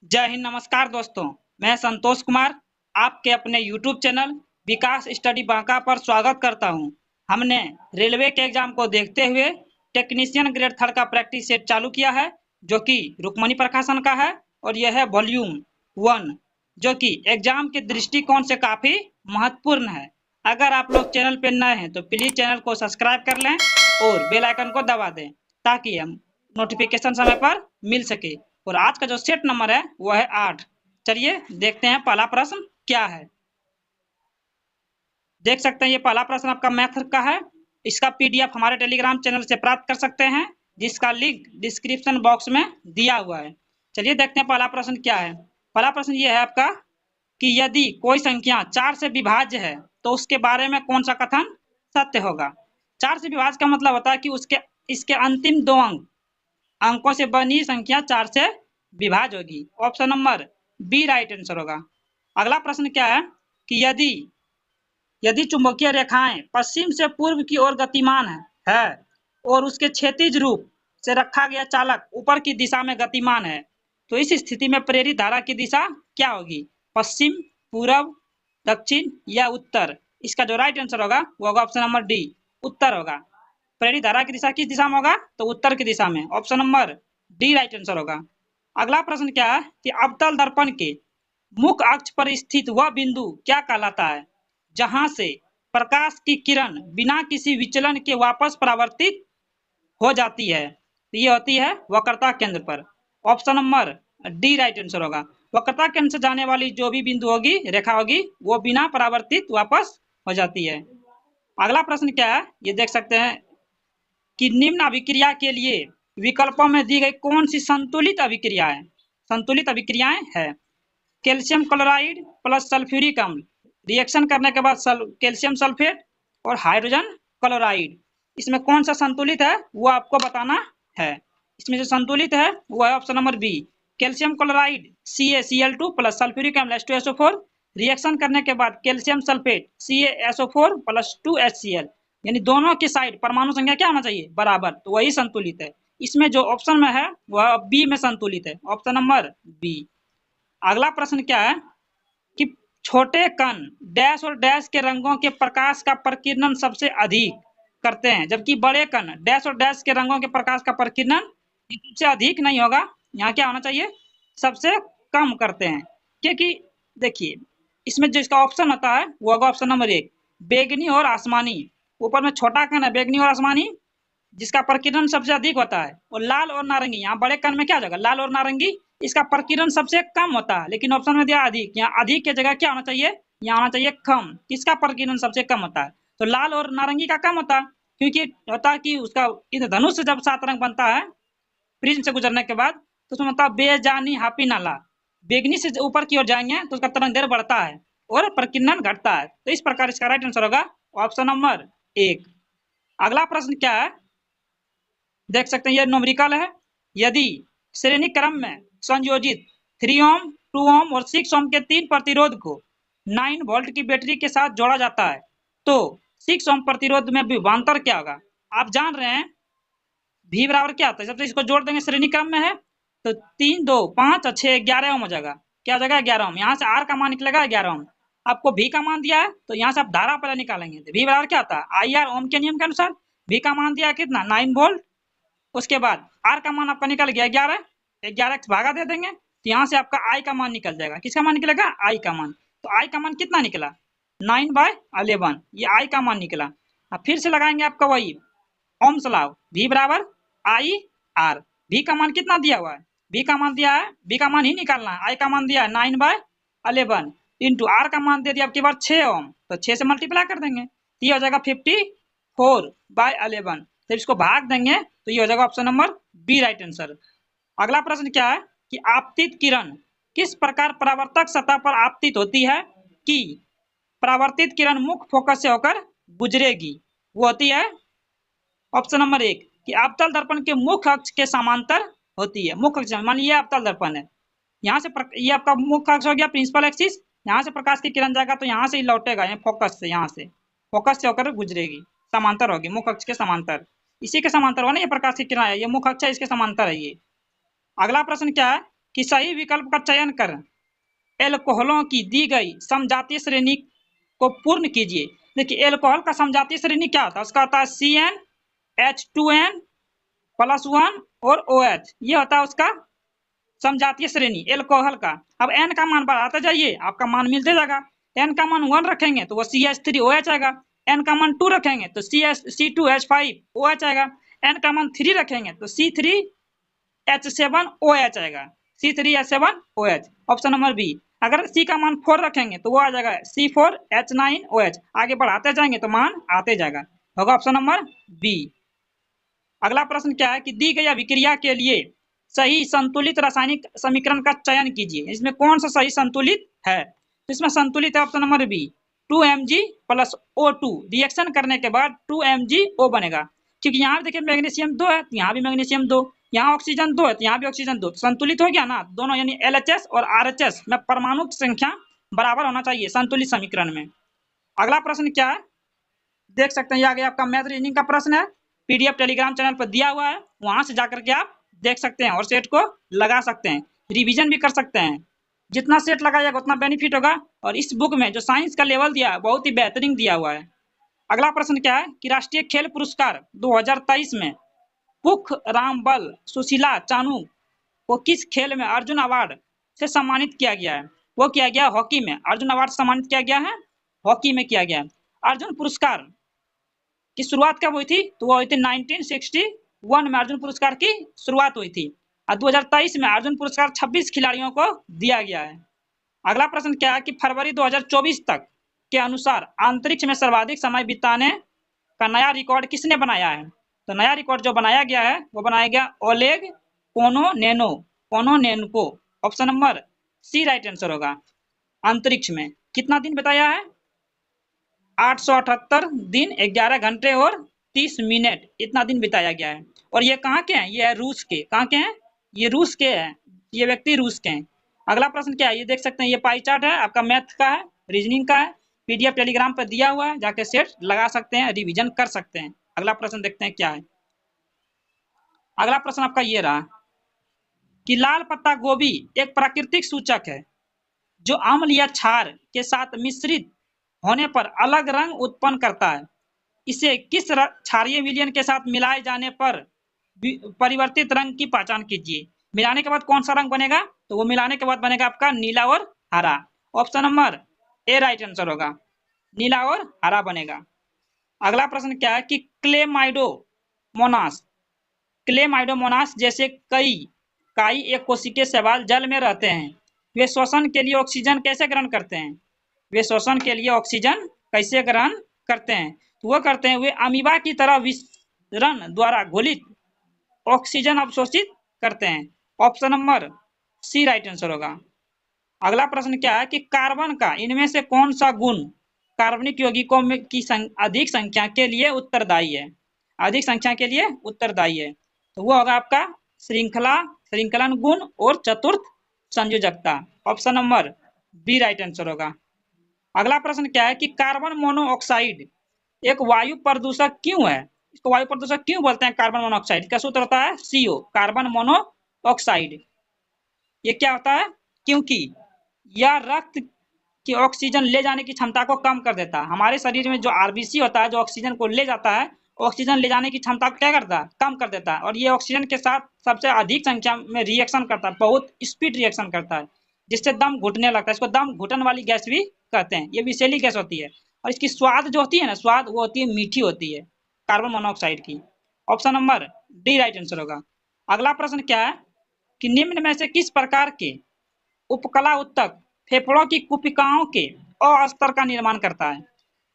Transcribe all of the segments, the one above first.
जय हिंद। नमस्कार दोस्तों, मैं संतोष कुमार आपके अपने YouTube चैनल विकास स्टडी बांका पर स्वागत करता हूं। हमने रेलवे के एग्जाम को देखते हुए टेक्नीशियन ग्रेड थर्ड का प्रैक्टिस सेट चालू किया है, जो कि रुक्मणी प्रकाशन का है और यह है वॉल्यूम 1, जो कि एग्जाम के दृष्टिकोण से काफी महत्वपूर्ण है। अगर आप लोग चैनल पर नए हैं तो प्लीज चैनल को सब्सक्राइब कर लें और बेल आइकन को दबा दें ताकि हम नोटिफिकेशन समय पर मिल सके। और आज का जो सेट नंबर है वो है 8। चलिए देखते हैं पहला प्रश्न क्या है। देख सकते हैं ये पहला प्रश्न आपका मैथ का है। इसका पीडीएफ हमारे टेलीग्राम चैनल से प्राप्त कर सकते हैं, जिसका लिंक डिस्क्रिप्शन बॉक्स में दिया हुआ है। चलिए देखते हैं पहला प्रश्न क्या है। पहला प्रश्न ये है आपका कि यदि कोई संख्या 4 से विभाज्य है तो उसके बारे में कौन सा कथन सत्य होगा। 4 से विभाज्य का मतलब होता है कि उसके इसके अंतिम 2 अंकों से बनी संख्या 4 से विभाज्य होगी। Option number B right answer होगा। अगला प्रश्न क्या है कि यदि यदि चुंबकीय रेखाएं पश्चिम से पूर्व की ओर गतिमान है और उसके क्षैतिज रूप से रखा गया चालक ऊपर की दिशा में गतिमान है, तो इस स्थिति में प्रेरित धारा की दिशा क्या होगी। पश्चिम, पूर्व, दक्षिण या उत्तर। इसका जो राइट आंसर होगा वो होगा ऑप्शन नंबर डी, उत्तर होगा। प्रेरित धारा की दिशा किस दिशा में होगा तो उत्तर की दिशा में। Option number D right answer होगा। अगला प्रश्न क्या है कि अवतल दर्पण के मुख्य अक्ष पर स्थित वह बिंदु क्या कहलाता है जहां से प्रकाश की किरण बिना किसी विचलन के वापस परावर्तित हो जाती है। तो ये होती है वक्रता केंद्र पर। Option number D right answer होगा। वक्रता केंद्र से जाने वाली जो भी बिंदु होगी, रेखा होगी, वो बिना परावर्तित वापस हो जाती है। अगला प्रश्न क्या है ये देख सकते हैं कि निम्न अभिक्रिया के लिए विकल्पों में दी गई कौन सी संतुलित अभिक्रिया है। संतुलित अभिक्रियाएं है कैल्शियम क्लोराइड प्लस सल्फ्यूरिक अम्ल रिएक्शन करने के बाद कैल्शियम सल्फेट और हाइड्रोजन क्लोराइड। इसमें कौन सा संतुलित है वो आपको बताना है। इसमें जो संतुलित है वो है option number B, calcium chloride CaCl2 plus sulphuric अम्ल H2SO4 रिएक्शन करने के बाद calcium sulphate CaSO4 plus 2HCl, यानी दोनों की साइड परमाणु संख्या क्या होना चाहिए बराबर, तो वही संतुलित है। इसमें जो ऑप्शन में है वह बी में संतुलित है, ऑप्शन नंबर बी। अगला प्रश्न क्या है कि छोटे कण डैश और डैश के रंगों के प्रकाश का प्रकीर्णन सबसे अधिक करते हैं, जबकि बड़े कण डैश और डैश के रंगों के प्रकाश का प्रकीर्णन सबसे अधिक नहीं होगा, यहाँ क्या होना चाहिए सबसे कम करते हैं। क्योंकि देखिए इसमें जो इसका ऑप्शन होता है वो होगा ऑप्शन नंबर 1, बैगनी और आसमानी। ऊपर में छोटा कण है बैगनी और आसमानी, जिसका प्रकीर्णन सबसे अधिक होता है। और लाल और नारंगी, यहाँ बड़े कण में क्या हो जाएगा लाल और नारंगी, इसका प्रकीर्णन सबसे कम होता है। लेकिन ऑप्शन में दिया अधिक, यहाँ अधिक की जगह क्या होना चाहिए, यहाँ होना चाहिए कम। किसका प्रकीर्णन सबसे कम होता है तो लाल और नारंगी का कम होता है, क्योंकि होता है कि उसका इंद्रधनुष से जब 7 रंग बनता है प्रिज्म से गुजरने के बाद, तो उसमें होता है बेजानी हापी नाला। बेगनी से ऊपर की ओर जाएंगे तो उसका तरंग दैर्घ्य बढ़ता है और प्रकीर्णन घटता है। तो इस प्रकार इसका राइट आंसर होगा ऑप्शन नंबर 1। अगला प्रश्न क्या है देख सकते हैं, ये न्यूमेरिकल है। यदि श्रेणी क्रम में संयोजित 3 ओम 2 ओम और 6 ओम के 3 प्रतिरोध को 9 वोल्ट की बैटरी के साथ जोड़ा जाता है तो 6 ओम प्रतिरोध में विभवांतर क्या होगा। आप जान रहे हैं V बराबर क्या आता है, जब इसको जोड़ देंगे श्रेणी क्रम में है तो 3 2 5 और 6 11 ओम हो जाएगा। क्या हो जाएगा 11 ओम। यहाँ से R का मान निकलेगा 11 ओम। आपको V का मान दिया है तो यहाँ से आप धारा पहले निकालेंगे तो V बराबर क्या आता है IR, ओम के नियम के अनुसार V का मान दिया है कितना 9 वोल्ट। उसके बाद R का मान आपका निकल गया 11, 11 से भागा दे देंगे तो यहाँ से आपका I का मान निकल जाएगा। किसका मान निकलेगा I का मान। तो I का मान कितना निकला 9/11, ये I का मान निकला। अब फिर से लगाएंगे आपका वही ओम्स लॉ, V बराबर IR। V का मान कितना दिया हुआ है, V का /मान दिया है, V का मान ही निकालना है। I का मान दिया है 9/11 इंटू R का मान दे दिया आपके बार 6 ओम, तो 6 से मल्टीप्लाई कर देंगे तो ये हो जाएगा 54/11। फिर इसको भाग देंगे तो ये हो जाएगा option number B right answer. अगला प्रश्न क्या है कि आपतित किरण किस प्रकार परावर्तक सतह पर आपतित होती है कि परावर्तित किरण मुख्य फोकस से होकर गुजरेगी। वो होती है ऑप्शन नंबर 1 कि अवतल दर्पण के मुख्य अक्ष के समांतर होती है। मुख्य अक्ष मान लीजिए अवतल दर्पण है, यहाँ से ये आपका मुख्य अक्ष हो गया प्रिंसिपल एक्सिस। यहाँ से प्रकाश की किरण जाएगा तो यहाँ से ही लौटेगा, फोकस से, यहाँ से फोकस से होकर गुजरेगी, समांतर होगी मुख्य अक्ष के समांतर। इसी के समांतर हो ना ये प्रकाश की किरण है, ये मुख्य अक्ष है इसके समांतर है ये। अगला प्रश्न क्या है कि सही विकल्प का चयन कर एल्कोहलों की दी गई समजातीय श्रेणी को पूर्ण कीजिए। देखिए एल्कोहल का समजातीय श्रेणी क्या होता है, उसका होता है CN H2N+1 और OH, ये होता है उसका समजातीय श्रेणी एल्कोहल का। अब N का मान बढ़ाते जाइए, आपका मान मिलते जाएगा। N का मान 1 रखेंगे तो वो CH3OH आएगा, N का मान 2 रखेंगे तो C2H5OH आएगा, N का मान 3 रखेंगे तो C3H7OH आएगा, C3H7OH। Option number B. अगर C का मान 4 रखेंगे तो वो आ जाएगा C4H9OH। आगे बढ़ाते जाएंगे तो मान आते जाएगा, होगा ऑप्शन नंबर बी। अगला प्रश्न क्या है कि दी गई अभिक्रिया के लिए सही संतुलित रासायनिक समीकरण का चयन कीजिए। इसमें कौन सा सही संतुलित है, तो इसमें संतुलित है option number B 2Mg+O2। Reaction करने के बाद 2MgO बनेगा, क्योंकि यहाँ देखिए मैग्नीशियम 2 है तो यहाँ भी मैग्नीशियम 2, यहाँ ऑक्सीजन 2 है तो यहाँ भी ऑक्सीजन 2, संतुलित हो गया ना दोनों, यानी LHS और RHS में परमाणु संख्या बराबर होना चाहिए संतुलित समीकरण में। अगला प्रश्न क्या है देख सकते हैं, ये आगे आपका मैथ रीजनिंग का प्रश्न है, PDF टेलीग्राम चैनल पर दिया हुआ है, वहां से जाकर के आप देख सकते हैं और सेट को लगा सकते हैं, रिवीजन भी कर सकते हैं। जितना सेट लगाइएगा उतना बेनिफिट होगा। और इस बुक में जो साइंस का लेवल दिया है बहुत ही बेहतरीन दिया हुआ है। अगला प्रश्न क्या है कि राष्ट्रीय खेल पुरस्कार 2023 में पुख रामबल सुशीला चानू को किस खेल में अर्जुन अवार्ड से सम्मानित किया गया है, वो किया गया हॉकी में, अर्जुन अवार्ड सम्मानित किया गया है हॉकी में किया गया है। अर्जुन पुरस्कार की शुरुआत कब हुई थी, तो वो हुई थी 1961 में अर्जुन पुरस्कार की शुरुआत हुई थी, और 2023 में अर्जुन पुरस्कार 26 खिलाड़ियों को दिया गया है। अगला प्रश्न क्या है कि फरवरी 2024 तक के अनुसार अंतरिक्ष में सर्वाधिक समय बिताने का नया रिकॉर्ड किसने बनाया है, तो नया रिकॉर्ड जो बनाया गया है वो बनाया गया Oleg Kononenko. Option number C right answer होगा। अंतरिक्ष में कितना दिन बताया है, 878 दिन 11 घंटे और 30 मिनट, इतना दिन बिताया गया है। और ये कहाँ के हैं, ये है रूस के, कहाँ के हैं, ये रूस के हैं, ये व्यक्ति रूस के हैं। अगला प्रश्न क्या है, ये देख सकते हैं, ये पाई चार्ट है आपका, मैथ का है, रीजनिंग का है, PDF टेलीग्राम पर दिया हुआ है, जाके सेट लगा सकते हैं, रिविजन कर सकते हैं। अगला प्रश्न देखते हैं क्या है। अगला प्रश्न आपका ये रहा कि लाल पत्ता गोभी एक प्राकृतिक सूचक है जो अम्ल या क्षार के साथ मिश्रित होने पर अलग रंग उत्पन्न करता है। इसे किस क्षारीय विलयन के साथ मिलाए जाने पर परिवर्तित रंग की पहचान कीजिए। मिलाने के बाद कौन सा रंग बनेगा, तो वो मिलाने के बाद बनेगा आपका नीला और हरा। Option number A right answer होगा, नीला और हरा बनेगा। अगला प्रश्न क्या है कि क्लेमाइडोमोनास जैसे काई एक कोशिकीय शैवाल जल में रहते हैं, वे श्वसन के लिए ऑक्सीजन कैसे ग्रहण करते हैं, वे श्वसन के लिए ऑक्सीजन कैसे ग्रहण करते हैं, तो वो करते हैं वे अमीबा की तरह विसरण द्वारा घोलित ऑक्सीजन अवशोषित करते हैं। Option number C right answer होगा। अगला प्रश्न क्या है कि कार्बन का इनमें से कौन सा गुण कार्बनिक यौगिकों में की अधिक संख्या के लिए उत्तरदायी है, अधिक संख्या के लिए उत्तरदायी है, तो वो होगा आपका श्रृंखलन गुण और चतुर्थ संयोजकता। Option number B right answer होगा। अगला प्रश्न क्या है कि कार्बन मोनोऑक्साइड एक वायु प्रदूषक क्यों है, इसको वायु प्रदूषक क्यों बोलते हैं, कार्बन मोनोऑक्साइड का सूत्र होता है CO, कार्बन मोनोऑक्साइड। ये क्या होता है, क्योंकि यह रक्त की ऑक्सीजन ले जाने की क्षमता को कम कर देता है। हमारे शरीर में जो RBC होता है जो ऑक्सीजन को ले जाता है, ऑक्सीजन ले जाने की क्षमता को क्या करता है, कम कर देता है, और ये ऑक्सीजन के साथ सबसे अधिक संख्या में रिएक्शन करता है, बहुत स्पीड रिएक्शन करता है, जिससे दम घुटने लगता है। इसको दम घुटन वाली गैस भी कहते हैं। ये विषैली गैस होती है और इसकी स्वाद जो होती है ना, स्वाद वो होती है मीठी होती है कार्बन मोनोऑक्साइड की। Option number D right answer होगा। अगला प्रश्न क्या है कि निम्न में से किस प्रकार के उपकला उत्तक फेफड़ों की कुपिकाओं के अस्तर का निर्माण करता है,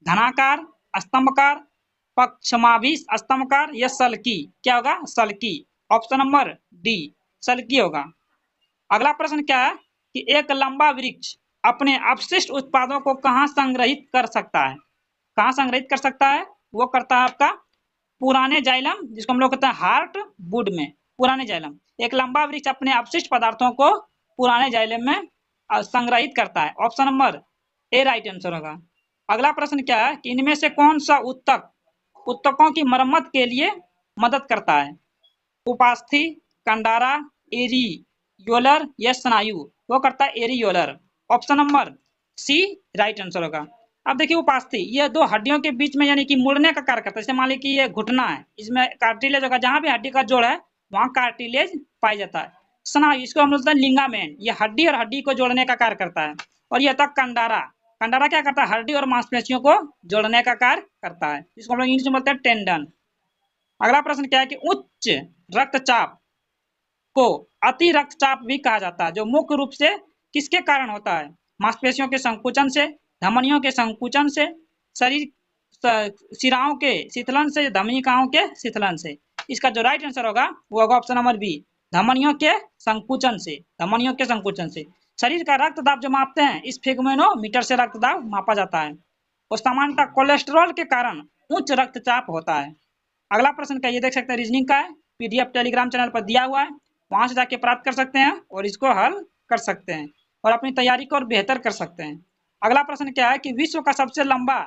घनाकार, स्तंभकार, पक्षमाभिस स्तंभकार या सल्की, क्या होगा, सल्की। ऑप्शन नंबर डी सल्की होगा। अगला प्रश्न क्या है कि एक लंबा वृक्ष अपने अपशिष्ट उत्पादों को कहाँ संग्रहित कर सकता है, कहाँ संग्रहित कर सकता है, वो करता है आपका पुराने जाइलम, जिसको हम लोग कहते हैं हार्ट वुड में, पुराने जाइलम। एक लंबा वृक्ष अपने अपशिष्ट पदार्थों को पुराने जाइलम में संग्रहित करता है। Option number A right answer होगा। अगला प्रश्न क्या है कि इनमें से कौन सा उत्तकों की मरम्मत के लिए मदद करता है, उपास्थि, कंडारा, एरी योलर या स्नायु, वो करता है areolar. Option number C right answer होगा। अब देखिए उपास्थि, ये दो हड्डियों के बीच में यानी कि मुड़ने का कार्य करता है। जैसे मान लीजिए कि ये घुटना है, इसमें कार्टिलेज होगा, जहां भी हड्डी का जोड़ है वहां कार्टिलेज पाया जाता है। स्नायु, इसको हम बोलते हैं लिंगामेंट, ये हड्डी और हड्डी को जोड़ने का कार्य करता है। और ये था कंडारा, कंडारा क्या करता है, हड्डी और मांसपेशियों को जोड़ने का कार्य करता है, इसको हम लोग इंग्लिश में बोलते हैं टेंडन। अगला प्रश्न क्या है कि उच्च रक्तचाप को अति रक्तचाप भी कहा जाता है, जो मुख्य रूप से किसके कारण होता है, मांसपेशियों के संकुचन से, धमनियों के संकुचन से, शरीर शिराओं के शीतलन से, धमनिकाओं के शीतलन से। इसका जो राइट आंसर होगा वो होगा ऑप्शन नंबर बी, धमनियों के संकुचन से, धमनियों के संकुचन से। शरीर का रक्त दाब जो मापते हैं इस स्फिग्मोमीटर से रक्त दाब मापा जाता है। और सामान्यतः कोलेस्ट्रॉल के कारण उच्च रक्तचाप होता है। अगला प्रश्न का ये देख सकते हैं, रीजनिंग का है, पीडीएफ टेलीग्राम चैनल पर दिया हुआ है, वहां से जाके प्राप्त कर सकते हैं और इसको हल कर सकते हैं और अपनी तैयारी को और बेहतर कर सकते हैं। अगला प्रश्न क्या है कि विश्व का सबसे लंबा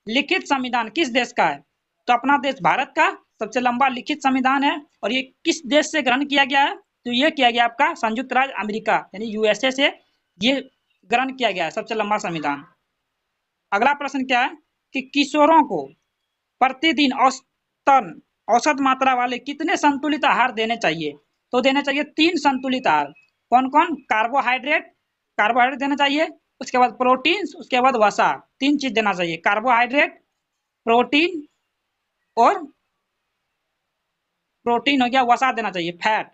लिखित संविधान किस देश का है? तो अपना देश भारत का सबसे लंबा लिखित संविधान है। और ये किस देश से ग्रहण किया गया है? तो ये किया गया आपका संयुक्त राज्य अमेरिका यानी यूएसए से ये ग्रहण किया गया है सबसे लंबा संविधान। अगला प्रश्न क्या है कि किशोरों को प्रतिदिन औसत मात्रा वाले कितने संतुलित आहार देने चाहिए? तो देने चाहिए 3 संतुलित आहार। कौन कौन? कार्बोहाइड्रेट, कार्बोहाइड्रेट देना चाहिए, उसके बाद प्रोटीन, उसके बाद वसा, 3 चीज देना चाहिए, कार्बोहाइड्रेट, प्रोटीन और प्रोटीन हो गया, वसा देना चाहिए, फैट।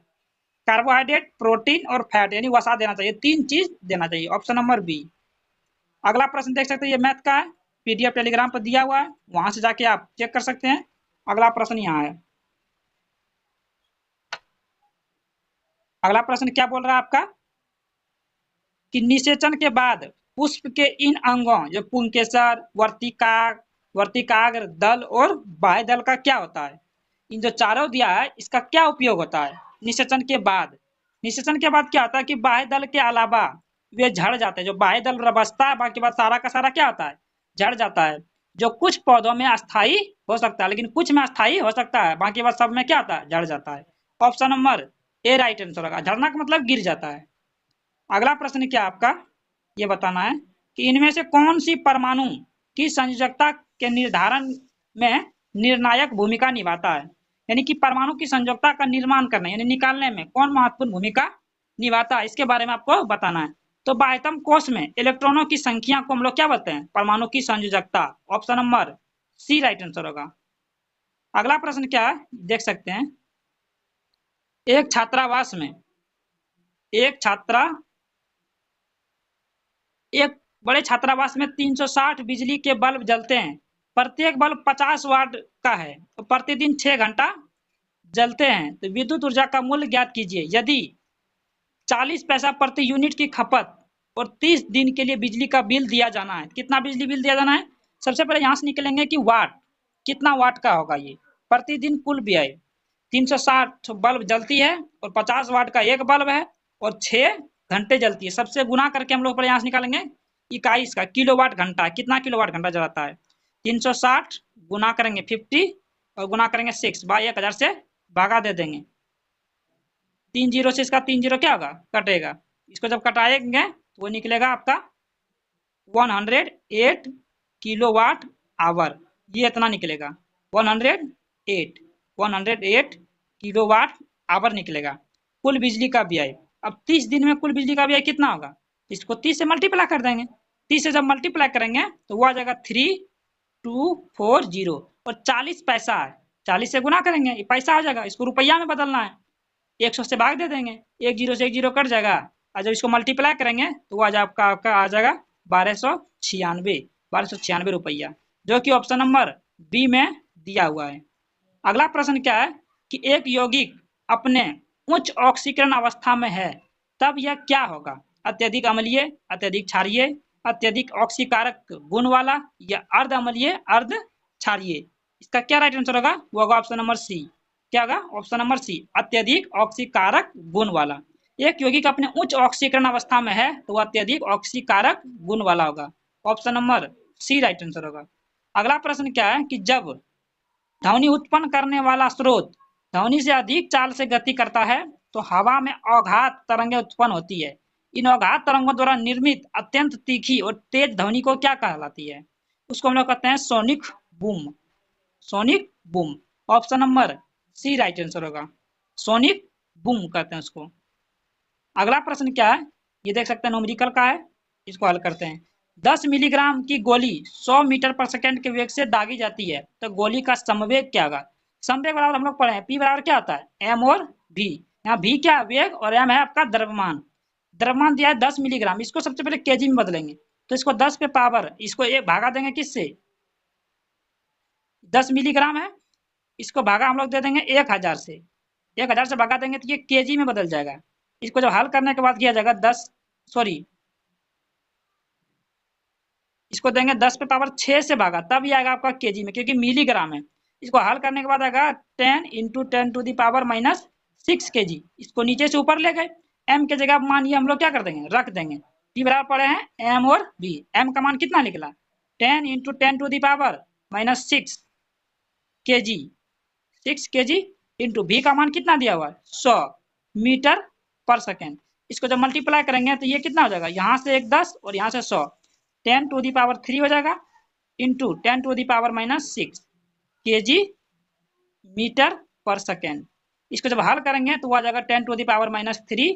कार्बोहाइड्रेट, प्रोटीन और फैट यानी वसा देना चाहिए, 3 चीज देना चाहिए, ऑप्शन नंबर बी। अगला प्रश्न देख सकते हैं, ये मैथ का है, पीडीएफ टेलीग्राम पर दिया हुआ है, वहां से जाके आप चेक कर सकते हैं। अगला प्रश्न यहाँ है, अगला प्रश्न क्या बोल रहा है आपका कि निषेचन के बाद पुष्प के इन अंगों जो पुंकेसर, वर्तिकाग्र दल और बाह्य दल का क्या होता है? इन जो चारों दिया है इसका क्या उपयोग होता है निषेचन के बाद? निषेचन के बाद क्या होता है कि बाह्य दल के अलावा वे झड़ जाते हैं, जो बाह्य दल बचता है बाकी बात सारा का सारा क्या होता है, झड़ जाता है। जो कुछ पौधों में अस्थायी हो सकता है लेकिन कुछ में अस्थायी हो सकता है, बाकी बात सब में क्या होता है, झड़ जाता है। Option number A right answer होगा, झड़ना का मतलब गिर जाता है। अगला प्रश्न क्या आपका ये बताना है कि इनमें से कौन सी परमाणु की संयोजकता के निर्धारण में निर्णायक भूमिका निभाता है? यानी कि परमाणु की संयोजकता का निर्माण करने यानी निकालने में कौन महत्वपूर्ण भूमिका निभाता है, इसके बारे में आपको बताना है। तो बाह्यतम कोश में इलेक्ट्रॉनों की संख्या को हम लोग क्या बोलते हैं, परमाणु की संयोजकता, option number C right answer होगा। अगला प्रश्न क्या है देख सकते हैं, एक छात्रावास में एक बड़े छात्रावास में 360 बिजली के बल्ब जलते हैं, प्रत्येक बल्ब 50 वाट का है, तो प्रतिदिन 6 घंटा जलते हैं, तो विद्युत ऊर्जा का मूल्य ज्ञात कीजिए। यदि 40 पैसा प्रति यूनिट की खपत और 30 दिन के लिए बिजली का बिल दिया जाना है, कितना बिजली बिल दिया जाना है? सबसे पहले यहाँ से निकलेंगे कि वाट, कितना वाट का होगा ये, प्रतिदिन कुल व्यय 360 बल्ब जलती है और 50 वाट का एक बल्ब है और 6 घंटे जलती है, सबसे गुना करके हम लोग पर यहाँ से निकालेंगे 21 का किलोवाट घंटा, कितना किलोवाट घंटा जलाता है? 360 गुना करेंगे 50 और गुना करेंगे 6 बाई 1000 से भागा दे देंगे, 3 जीरो से इसका 3 जीरो क्या होगा, कटेगा, इसको जब कटाएंगे तो वो निकलेगा आपका 108 किलोवाट आवर, ये इतना निकलेगा 108 किलोवाट आवर निकलेगा कुल बिजली का व्यय। अब 30 दिन में कुल बिजली का व्यय कितना होगा, इसको 30 से मल्टीप्लाई कर देंगे, 30 से जब मल्टीप्लाई करेंगे तो वो आ जाएगा 3240 और 40 पैसा है, 40 से गुना करेंगे ये पैसा आ जाएगा, इसको रुपया में बदलना है, 100 से भाग दे देंगे, एक जीरो से एक जीरो कट जाएगा और जब इसको मल्टीप्लाई करेंगे तो वो आ जाएगा आपका आ जाएगा 1296 रुपया, जो कि ऑप्शन नंबर बी में दिया हुआ है। अगला प्रश्न क्या है कि एक यौगिक अपने उच्च ऑक्सीकरण अवस्था में है तब यह क्या होगा, अत्यधिक अम्लीय, अत्यधिक क्षारीय, अत्यधिक ऑक्सीकारक गुण वाला या अर्ध अम्लीय अर्ध क्षारीय? इसका क्या राइट आंसर होगा, वो होगा ऑप्शन नंबर सी, क्या होगा ऑप्शन नंबर सी, अत्यधिक ऑक्सीकारक गुण वाला। एक यौगिक अपने उच्च ऑक्सीकरण अवस्था में है तो वह अत्यधिक ऑक्सीकारक गुण वाला होगा, option number C right answer होगा। अगला प्रश्न क्या है कि जब ध्वनि उत्पन्न करने वाला स्रोत ध्वनि से अधिक चाल से गति करता है तो हवा में अघात तरंगें उत्पन्न होती है। इन अघात तरंगों द्वारा निर्मित अत्यंत तीखी और तेज ध्वनि को क्या कहलाती है? उसको हम लोग कहते हैं sonic boom. Sonic boom. Option number C right answer होगा। सोनिक बूम कहते हैं उसको। अगला प्रश्न क्या है, ये देख सकते हैं न्यूमेरिकल का है, इसको हल करते हैं। 10 मिलीग्राम की गोली 100 मीटर पर सेकंड के वेग से दागी जाती है, तो गोली का समवेग क्या होगा? समवेग बराबर हम लोग पढ़े हैं, पी बराबर क्या होता है? एम और भी। यहाँ भी क्या वेग और एम है आपका द्रव्यमान। द्रव्यमान दिया है 10 मिलीग्राम, इसको सबसे पहले केजी में बदलेंगे, तो इसको 10 पे पावर, इसको एक भागा देंगे किससे? 10 मिलीग्राम है, इसको भागा हम लोग दे देंगे 1000 से। 1000 से भागा देंगे तो ये केजी में बदल जाएगा। इसको जब हल करने के बाद किया जाएगा 10, सॉरी इसको देंगे 10 पे पावर 6 से भागा, तब ये आएगा आपका केजी में, क्योंकि मिलीग्राम है। इसको हल करने के बाद आएगा 10 into 10 to the power minus 6 kg. इसको नीचे से ऊपर ले गए, एम के जगह मान ये हम लोग क्या कर देंगे? रख देंगे। पी बराबर पड़े हैं एम और बी। एम का मान कितना निकला? 10 into 10 to the power minus 6 kg. 6 kg into भी का मान कितना दिया हुआ है? 100 मीटर पर सेकेंड। इसको जब मल्टीप्लाई करेंगे तो ये कितना हो जाएगा? यहाँ से एक 10 और यहाँ से 100, 10 टू दी पावर 3 हो जाएगा into 10 to the power minus 6 kg metre per second. इसको जब हल करेंगे तो वो आ जाएगा 10 to the power minus 3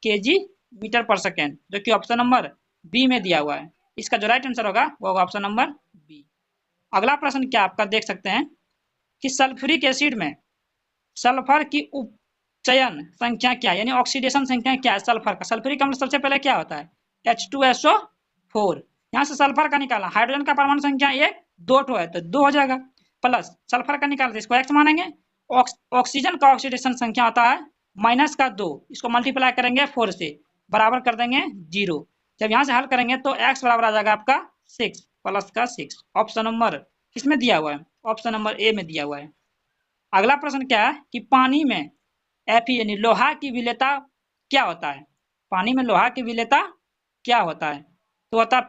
kg metre per second, जो कि ऑप्शन नंबर बी में दिया हुआ है। इसका जो राइट आंसर होगा वो होगा ऑप्शन नंबर बी। अगला प्रश्न क्या आपका देख सकते हैं कि सल्फ्यूरिक एसिड में सल्फर की उपचयन संख्या क्या है, यानी ऑक्सीडेशन संख्या क्या है सल्फर का? सल्फ्यूरिक अम्ल सबसे पहले क्या होता है? H2SO4। यहाँ से सल्फर का निकाला, हाइड्रोजन का परमाणु संख्या 1 2 है तो 2 हो जाएगा, प्लस सल्फर का निकालते इसको x मानेंगे। ऑक्सीजन का ऑक्सीडेशन संख्या आता है -2, इसको मल्टीप्लाई करेंगे 4 से, बराबर कर देंगे 0। जब यहाँ से हल करेंगे तो x बराबर आ जाएगा आपका 6 प्लस का 6। ऑप्शन नंबर किसमें दिया हुआ है? ऑप्शन नंबर ए में दिया हुआ है। अगला प्रश्न क्या है कि पानी में Fe यानी लोहा की विलेयता क्या होता है? पानी में लोहा की विलेयता क्या होता है? तो होता है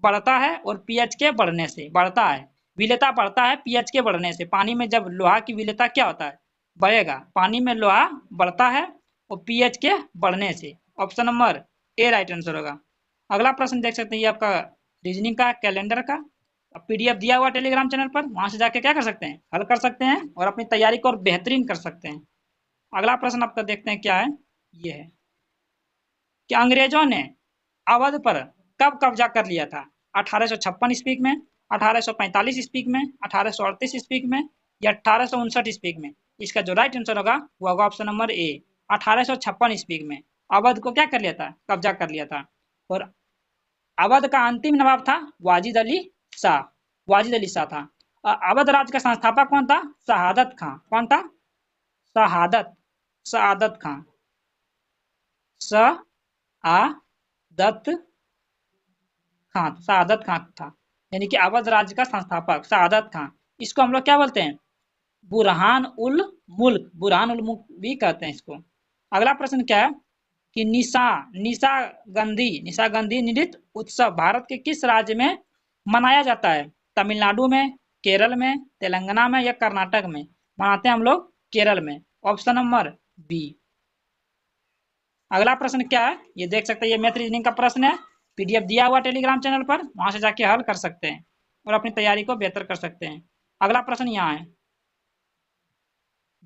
बढ़ता है और पीएच के बढ़ने से बढ़ता है। विलेयता बढ़ता है पीएच के बढ़ने से। पानी में जब लोहा की विलेयता क्या होता है? बढ़ेगा। पानी में लोहा बढ़ता है और पीएच के बढ़ने से। Option number A right answer होगा। अगला प्रश्न देख सकते हैं, ये आपका रीजनिंग का कैलेंडर का पीडीएफ दिया हुआ टेलीग्राम चैनल पर, वहां से जाके क्या कर सकते हैं? हल कर सकते हैं और अपनी तैयारी को और बेहतरीन कर सकते हैं। अगला प्रश्न आपका देखते हैं क्या है, ये है कि अंग्रेजों ने अवध पर कब कब्जा कर लिया था? 1856 ईस्वी में, 1845 ईस्वी में, 1838 ईस्वी में या 1859 ईस्वी में? इसका जो राइट आंसर होगा वो होगा ऑप्शन नंबर ए, 1856 ईस्वी में अवध को क्या कर लिया था? कब्जा कर लिया था। और अवध का अंतिम नवाब था वाजिद अली शाह। वाजिद अली शाह था। अवध राज्य का संस्थापक कौन था? शहादत खां। कौन था? शहादत खां। शहादत खां था, यानी कि अवध राज्य का संस्थापक शहादत खां। इसको हम लोग क्या बोलते हैं? बुरहान उल मुल्क, बुरहान उल मुल्क भी कहते हैं इसको। अगला प्रश्न क्या है कि निशा गंधी नृत्य उत्सव भारत के किस राज्य में मनाया जाता है? तमिलनाडु में, केरल में, तेलंगाना में या कर्नाटक में? मनाते हैं हम लोग केरल में। Option number B. अगला प्रश्न क्या है, ये देख सकते हैं, ये मैथ रीजनिंग का प्रश्न है। पीडीएफ दिया हुआ टेलीग्राम चैनल पर, वहां से जाके हल कर सकते हैं और अपनी तैयारी को बेहतर कर सकते हैं। अगला प्रश्न यहाँ है,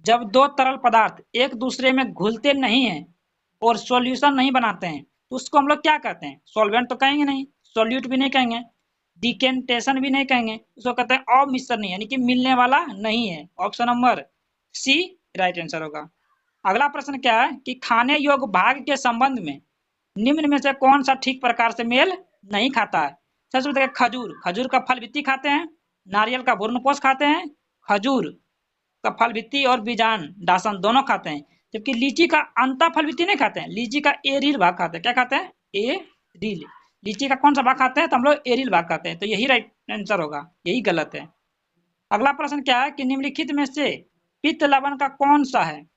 जब दो तरल पदार्थ एक दूसरे में घुलते नहीं हैं और सॉल्यूशन नहीं बनाते हैं तो उसको हम लोग क्या कहते हैं? सॉल्वेंट तो कहेंगे नहीं, सॉल्यूट भी नहीं कहेंगे, डिकेंटेशन भी नहीं कहेंगे, उसको कहते हैं अमिश्रण, यानी कि मिलने वाला नहीं है। Option number C right answer होगा। अगला प्रश्न क्या है कि खाने योग्य भाग के संबंध में निम्न में से कौन सा ठीक प्रकार से मेल नहीं खाता है? सबसे पहले खजूर, खजूर का फल भित्ती खाते हैं, नारियल का भूर्णपोष खाते हैं, खजूर का फल भित्ती और बीजान डासन दोनों खाते हैं, जबकि लीची का अंता फल भित्ती नहीं खाते हैं, लीची का एरिल भाग खाते हैं। क्या खाते हैं? एरिल। लीची का कौन सा भाग खाते हैं? तो हम लोग एरिल भाग खाते हैं, तो यही राइट आंसर होगा, यही गलत है। अगला प्रश्न क्या है कि निम्नलिखित में से पित्त लवण का कौन सा है?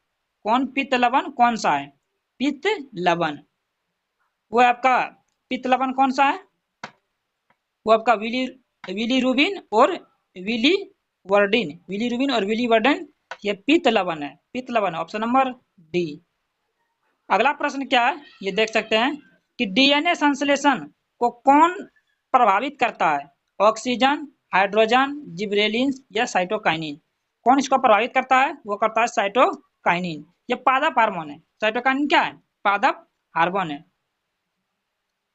पित्त लवण कौन सा है? पित्त लवण वो आपका पित्त लवण कौन सा है? वो आपका विलीरुबिन और विलीवर्डिन। विलीरुबिन और विलीवर्डन ये पित्त लवण है। पित्त लवण ऑप्शन नंबर डी। अगला प्रश्न क्या है ये देख सकते हैं कि डीएनए संश्लेषण को कौन प्रभावित करता है? ऑक्सीजन, हाइड्रोजन, जिबरेलिन या साइटोकाइनिन? कौन इसको प्रभावित करता है? वो करता है साइटोकाइनिन। ये पादप हार्मोन है। साइटोकाइनिन क्या है? पादप हार्मोन है।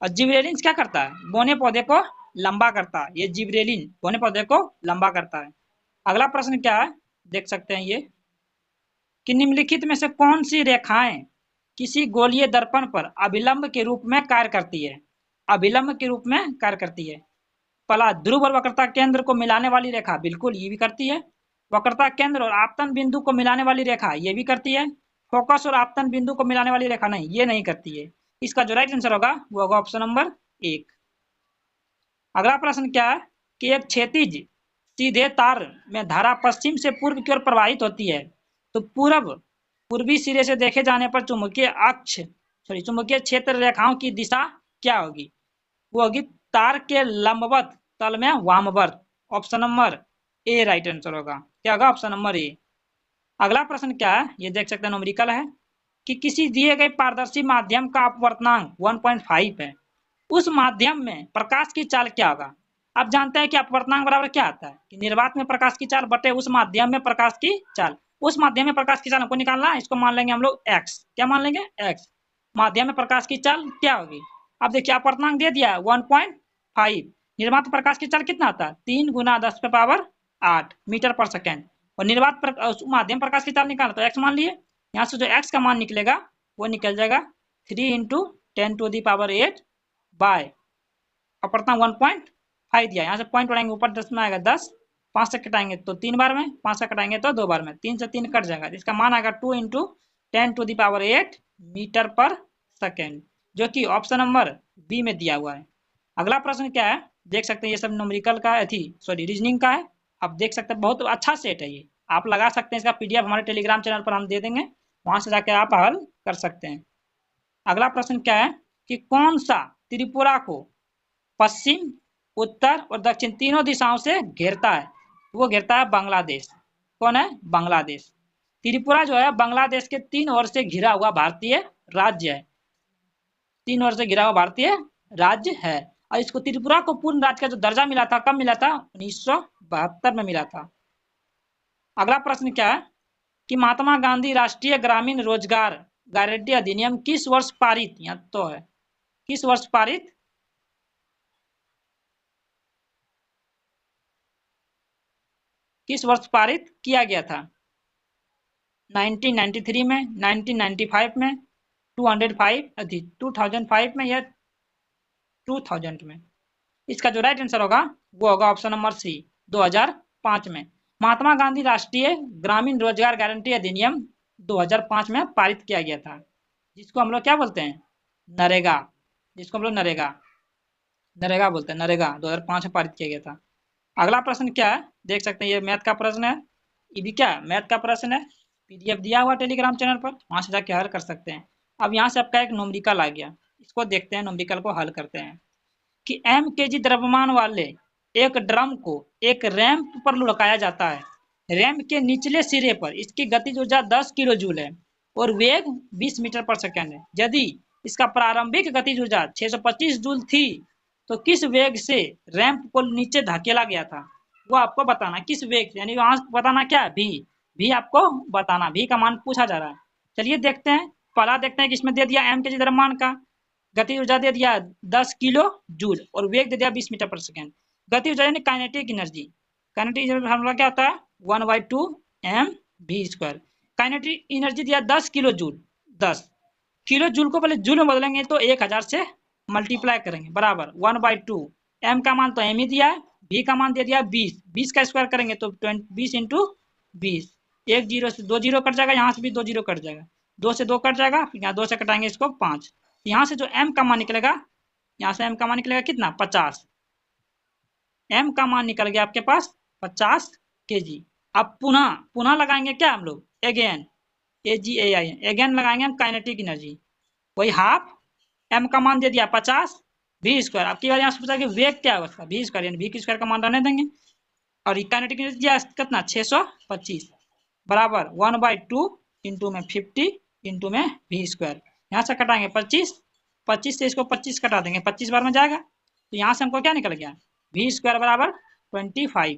और जिबरेलिन क्या करता है? बौने पौधे को लंबा करता है। ये जिबरेलिन बौने पौधे को लंबा करता है। अगला प्रश्न क्या है देख सकते हैं ये कि निम्नलिखित में से कौन सी रेखाएं किसी गोलीय दर्पण पर अभिलंब के रूप में कार्य करती है? अभिलंब के रूप में कार्य करती है। पहला, ध्रुव और वक्रता केंद्र को मिलाने वाली रेखा, बिल्कुल ये भी करती है। वक्रता केंद्र और आपतन बिंदु को मिलाने वाली रेखा, ये भी करती है। फोकस और आपतन बिंदु को मिलाने वाली रेखा नहीं, ये नहीं करती है। इसका जो राइट आंसर होगा वो होगा ऑप्शन नंबर 1। अगला प्रश्न क्या है कि एक क्षैतिज सीधे तार में धारा पश्चिम से पूर्व की ओर प्रवाहित होती है, तो पूर्वी सिरे से देखे जाने पर चुंबकीय क्षेत्र रेखाओं की दिशा क्या होगी? वो होगी तार के लंबवत तल में वामवर्त। Option number A right answer होगा। क्या होगा? Option number A. अगला प्रश्न क्या है ये देख सकते हैं, न्यूमेरिकल है कि किसी दिए गए पारदर्शी माध्यम का अपवर्तनांक 1.5 है, उस माध्यम में प्रकाश की चाल क्या होगा? आप जानते हैं कि अपवर्तनांक बराबर क्या आता है कि निर्वात में प्रकाश की चाल बटे उस माध्यम में प्रकाश की चाल। उस माध्यम में प्रकाश की चाल हमको निकालना है, इसको मान लेंगे हम लोग एक्स। क्या मान लेंगे? एक्स। माध्यम में प्रकाश की चाल क्या होगी? अब देखिए अपवर्तनांक दे दिया 1.5। निर्वात प्रकाश की चाल कितना आता है? 3 × 10⁸ मीटर पर सेकेंड। और निर्वात माध्यम प्रकाश की चाल निकालना तो एक्स मान लिए। यहाँ से जो एक्स का मान निकलेगा वो निकल जाएगा 3 × 10⁸ बाय अपवर्तनांक 1.5 दिया। यहाँ से पॉइंट बढ़ाएंगे ऊपर 10 में आएगा 10, 5 से कटाएंगे तो 3 बार में, 5 से कटाएंगे तो 2 बार में, 3 से 3 कट जाएगा। इसका मान आएगा 2 × 10⁸ मीटर पर सेकेंड, जो कि ऑप्शन नंबर बी में दिया हुआ है। अगला प्रश्न क्या है देख सकते हैं, ये सब न्यूमेरिकल का रीजनिंग का है। आप देख सकते हैं बहुत अच्छा सेट है ये, आप लगा सकते हैं। इसका पीडीएफ हमारे टेलीग्राम चैनल पर हम दे देंगे, वहां से जाकर आप हल कर सकते हैं। अगला प्रश्न क्या है कि कौन सा त्रिपुरा को पश्चिम, उत्तर और दक्षिण तीनों दिशाओं से घेरता है? वो घेरता है बांग्लादेश। कौन है? बांग्लादेश। त्रिपुरा जो है बांग्लादेश के 3 ओर से घिरा हुआ भारतीय राज्य है। 3 ओर से घिरा हुआ भारतीय राज्य है। और इसको त्रिपुरा को पूर्ण राज्य का जो दर्जा मिला था कब मिला था? 1972 में मिला था। अगला प्रश्न क्या है कि महात्मा गांधी राष्ट्रीय ग्रामीण रोजगार गारंटी अधिनियम किस वर्ष पारित, यहाँ तो है, किस वर्ष पारित? किस वर्ष पारित किया गया था? 1993 में, 1995 में, 2005 में या 2000 में? इसका जो राइट आंसर होगा वो होगा ऑप्शन नंबर सी, 2005 में। महात्मा गांधी राष्ट्रीय ग्रामीण रोजगार गारंटी अधिनियम 2005 में पारित किया गया था, जिसको हम लोग क्या बोलते हैं? नरेगा। जिसको हम लोग नरेगा नरेगा बोलते हैं। नरेगा 2005 में पारित किया गया था। अगला प्रश्न क्या है देख सकते हैं, ये मैथ का प्रश्न है। ये भी क्या मैथ का प्रश्न है, पीडीएफ दिया हुआ टेलीग्राम चैनल पर, वहां से जाके हल कर सकते हैं। अब यहाँ से आपका एक न्यूमेरिकल आ गया, इसको देखते हैं, न्यूमेरिकल को हल करते हैं कि m kg द्रव्यमान वाले एक ड्रम को एक रैंप पर लुढ़काया जाता है। रैंप के निचले सिरे पर इसकी गतिज ऊर्जा 10 किलो जूल है और वेग 20 मीटर पर सेकेंड है। यदि इसका प्रारंभिक गतिज ऊर्जा 625 जूल थी तो किस वेग से रैंप को नीचे धकेला गया था? वो आपको बताना किस वेग से, यानी वहां बताना क्या है? भी आपको बताना, भी का मान पूछा जा रहा है। चलिए देखते हैं, पहला देखते हैं कि इसमें दे दिया m kg द्रव्यमान का, गति ऊर्जा दे दिया 10 किलो जूल और वेग दे दिया 20 मीटर पर सेकेंड। गति ऊर्जा यानी काइनेटिक एनर्जी। काइनेटिक फॉर्मूला क्या होता है? 1/2 mv²। काइनेटिक एनर्जी दिया 10 किलो जूल। 10 किलो जूल को पहले जूल में बदलेंगे तो 1000 से मल्टीप्लाई करेंगे, बराबर 1/2। m का मान तो m ही दिया है, v का मान दे दिया 20। 20 का स्क्वायर करेंगे तो 20 × 20। एक जीरो से 2 जीरो कट जाएगा, यहाँ से भी 2 जीरो कट जाएगा, 2 से 2 कट जाएगा, फिर यहाँ 2 से कटाएंगे इसको 5। यहाँ से जो m का मान निकलेगा, यहाँ से m का मान निकलेगा कितना? 50। m का मान निकल गया आपके पास 50 kg। अब पुनः लगाएंगे क्या हम लोग? अगेन, अगेन लगाएंगे हम काइनेटिक एनर्जी, वही हाफ। m का मान दे दिया 50 v²। आपकी बार यहाँ से पूछा कि वेग क्या होगा? v² यानी v² का मान रहने देंगे। और काइनेटिक एनर्जी कितना? 625 बराबर 1/2 इंटू में 50 इंटू में वी स्क्वायर। यहाँ से कटाएंगे 25, 25 से इसको 25 कटा देंगे, 25 बार में जाएगा, तो यहाँ से हमको क्या निकल गया, वी स्क्वायर बराबर 25।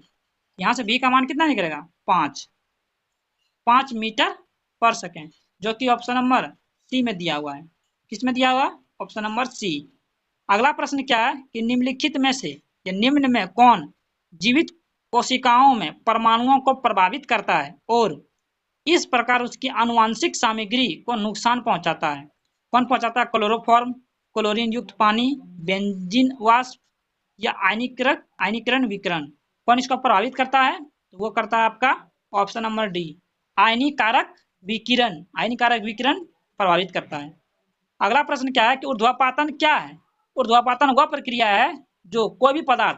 यहाँ से वी का मान कितना निकलेगा, 5 मीटर पर सेकेंड, जो कि ऑप्शन नंबर सी में दिया हुआ है। किस में दिया हुआ, ऑप्शन नंबर सी। अगला प्रश्न क्या है कि निम्नलिखित में से या निम्न में कौन जीवित कोशिकाओं में परमाणुओं को प्रभावित करता है और इस प्रकार उसकी आनुवांशिक सामग्री को नुकसान पहुंचाता है। कौन पहुंचाता है, क्लोरोफॉर्म, क्लोरीन युक्त पानी, बेंजीन वाष्प या आयनीकरण विकिरण। कौन इसको प्रभावित करता है, तो वो करता है आपका ऑप्शन नंबर डी, आयनीकारक विकिरण। आयनीकारक विकिरण प्रभावित करता है। अगला प्रश्न क्या है कि ऊर्ध्वापातन क्या है। ऊर्ध्वापातन वह प्रक्रिया है जो कोई भी पदार्थ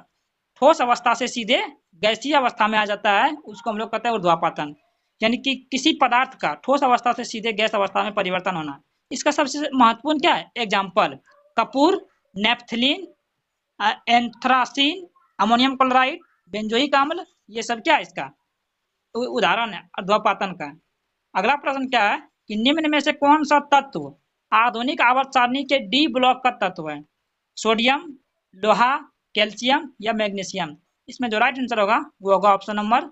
ठोस अवस्था से सीधे गैसीय अवस्था में आ जाता है, उसको हम लोग कहते हैं ऊर्ध्वापातन। यानी कि किसी पदार्थ का ठोस अवस्था से सीधे गैस अवस्था में परिवर्तन होना। इसका सबसे महत्वपूर्ण क्या है, example Kapoor, naphthalene, anthracene, ammonium chloride, benzoic अम्ल, ये सब क्या है इसका उदाहरण है ऊर्ध्वापातन का। अगला प्रश्न क्या है कि निम्न में से कौन सा तत्व आधुनिक आवर्त सारणी के डी ब्लॉक का तत्व है, सोडियम, लोहा, कैल्शियम या मैग्नीशियम। इसमें जो राइट आंसर होगा वो होगा ऑप्शन नंबर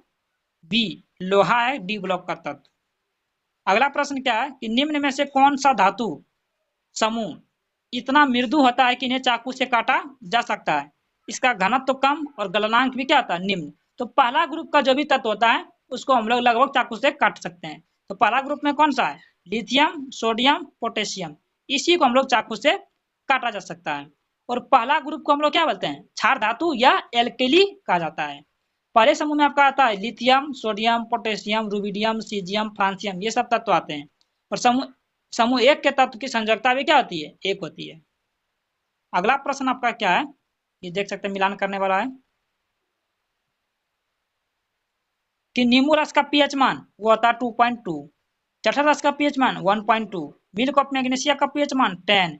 बी, लोहा है डी ब्लॉक का तत्व। अगला प्रश्न क्या है कि निम्न में से कौन सा धातु समूह इतना मृदु होता है कि इन्हें चाकू से काटा जा सकता है, इसका घनत्व तो कम और गलनांक भी क्या होता है, निम्न। तो पहला ग्रुप का जो भी तत्व होता है उसको हम लोग लगभग चाकू से काट सकते हैं। तो पहला ग्रुप में कौन सा है, लिथियम, सोडियम, पोटेशियम, इसी को हम लोग चाकू से काटा जा सकता है। और पहला ग्रुप को हम लोग क्या बोलते हैं, क्षार धातु या एल्केली कहा जाता है। पहले समूह में आपका आता है lithium, sodium, potassium, rubidium, caesium, francium, ये सब तत्व आते हैं। और समूह एक के तत्व की संयोजकता भी क्या होती है, एक होती है। अगला प्रश्न आपका क्या है, ये देख सकते हैं मिलान करने वाला है कि नींबू रस का पीएच मान वो होता है 2.2, जठर रस का पीएच मान 1.2, मिल्क ऑफ मैग्नीशिया का पीएच मान 10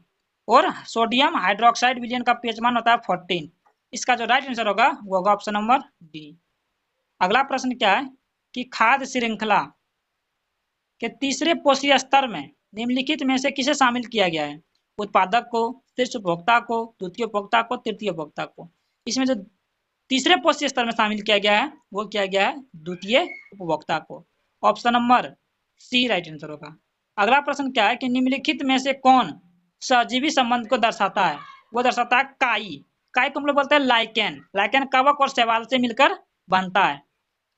और सोडियम हाइड्रोक्साइड विलयन का पीएच मान होता है 14। इसका जो राइट आंसर होगा वो होगा ऑप्शन नंबर डी। अगला प्रश्न क्या है कि खाद्य श्रृंखला के तीसरे पोषीय स्तर में निम्नलिखित में से किसे शामिल किया गया है, उत्पादक को, शीर्ष उपभोक्ता को, द्वितीय उपभोक्ता को, तृतीय उपभोक्ता को। इसमें जो तीसरे पोषीय स्तर में शामिल किया गया है वो किया गया है द्वितीय उपभोक्ता को। Option number C right answer होगा। अगला प्रश्न क्या है कि निम्नलिखित में से कौन सहजीवी संबंध को दर्शाता है, वो दर्शाता है काई। काई को हम लोग बोलते हैं लाइकेन। लाइकेन कवक और शैवाल से मिलकर बनता है,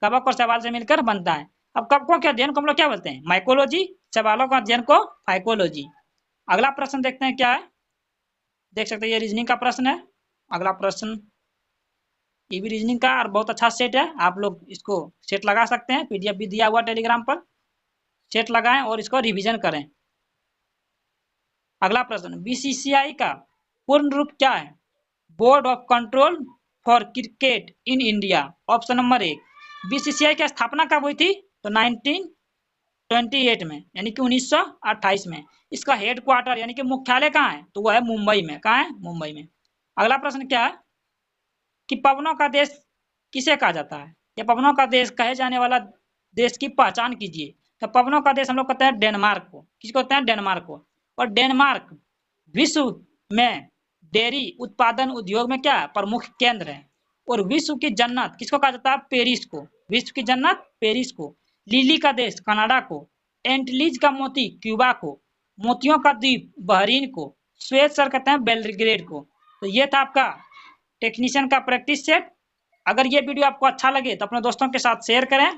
कवक और शैवाल से मिलकर बनता है। अब कवकों के अध्ययन को हम लोग क्या बोलते हैं, माइकोलॉजी, शैवालों का अध्ययन को फाइकोलॉजी। अगला प्रश्न देखते हैं क्या है, देख सकते हैं ये रीजनिंग का प्रश्न है। अगला प्रश्न ये भी रीजनिंग का और बहुत अच्छा सेट है, आप लोग इसको सेट लगा सकते हैं, पीडीएफ भी दिया हुआ टेलीग्राम पर, सेट लगाएं और इसको रिवीजन करें। अगला प्रश्न, बीसीसीआई का पूर्ण रूप क्या है, board of control for cricket in India. Option number 1। BCCI की स्थापना कब हुई थी, तो 1928 में, यानी कि 1928 में। इसका हेडक्वार्टर यानी कि मुख्यालय कहाँ है, तो वह है मुंबई में। कहाँ है, मुंबई में। अगला प्रश्न क्या है कि पवनों का देश किसे कहा जाता है, या पवनों का देश कहे जाने वाला देश की पहचान कीजिए। तो पवनों का देश हम लोग कहते हैं डेनमार्क को। किसको कहते हैं, डेनमार्क को। और डेनमार्क विश्व में डेयरी उत्पादन उद्योग में क्या है, प्रमुख केंद्र है। और विश्व की जन्नत किसको कहा जाता है, पेरिस को। विश्व की जन्नत पेरिस को। लिली का देश कनाडा को। एंटीलीज का मोती क्यूबा को। मोतियों का द्वीप बहरीन को। श्वेत सर कहते हैं बेलग्रेड को। तो ये था आपका टेक्नीशियन का प्रैक्टिस सेट। अगर ये वीडियो आपको अच्छा लगे तो अपने दोस्तों के साथ शेयर करें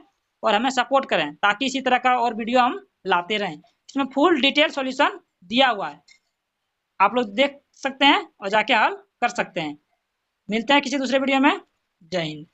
और हमें सपोर्ट करें, ताकि इसी तरह का और वीडियो हम लाते रहें। इसमें फुल डिटेल सॉल्यूशन दिया हुआ है, आप लोग देख सकते हैं और जाके हल कर सकते हैं। मिलते हैं किसी दूसरे वीडियो में। जय हिंद।